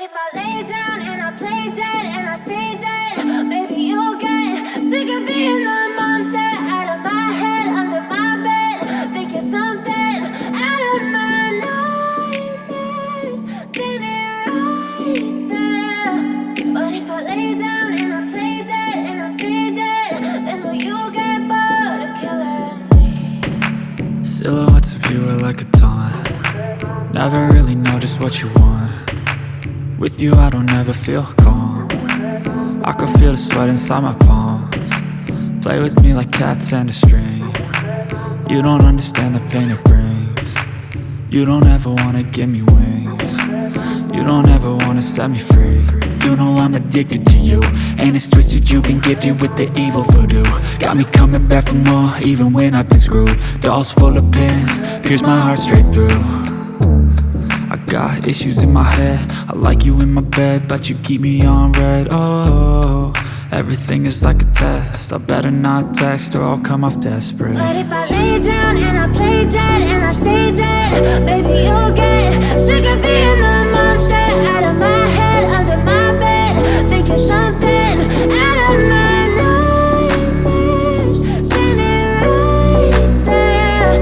if I lay down and I play dead and I stay dead, maybe you'll get sick of being the monster out of my head, under my bed. Think you're something out of my nightmares, standing right there. But if I lay down and I play dead and I stay dead, then will you get bored of killing me? Silhouettes of you are like a taunt. Never really know just what you want. With you I don't ever feel calm. I can feel the sweat inside my palms. Play with me like cats and a string. You don't understand the pain it brings. You don't ever wanna give me wings. You don't ever wanna set me free. You know I'm addicted to you, and it's twisted, you've been gifted with the evil voodoo. Got me coming back for more, even when I've been screwed. Dolls full of pins, pierce my heart straight through. I got issues in my head, I like you in my bed, but you keep me on red. Oh, everything is like a test, I better not text or I'll come off desperate. But if I lay down and I play dead and I stay dead, baby you'll get sick of being the monster out of my head, under my bed. Think you're something out of my nightmares, standing right there.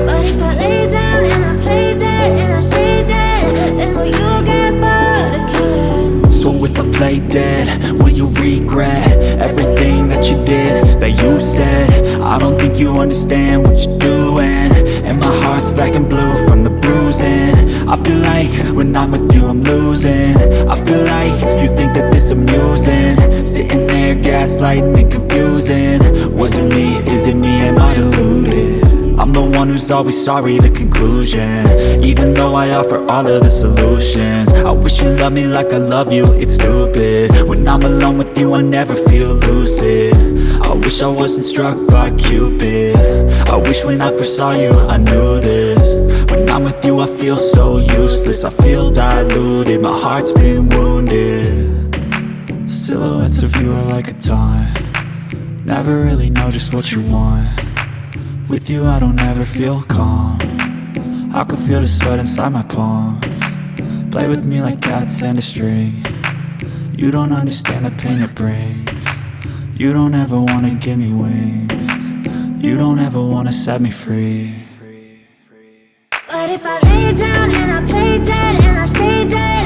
But if I lay down and I play dead and I stay dead, then will you get bored of killing me? So if I play dead, will you regret everything that you did, that you said? I don't think you understand what you're doing, and my heart's black and blue from the bruising. I feel like when I'm with you I'm losing. I feel like you think that this amusing, sitting there gaslighting and confusing. Was it me? Is it me? Am I deluded? I'm the one who's always sorry, the conclusion, even though I offer all of the solutions. I wish you loved me like I love you, it's stupid. When I'm alone with you I never feel lucid. I wish I wasn't struck by Cupid. I wish when I first saw you I knew this. When I'm with you I feel so useless, I feel diluted, my heart's been wounded. Silhouettes of you are like a taunt. Never really know just what you want. With you I don't ever feel calm. I can feel the sweat inside my palms. Play with me like cats and a string. You don't understand the pain it brings. You don't ever wanna give me wings. You don't ever wanna set me free. But if I lay down and I play dead and I stay dead,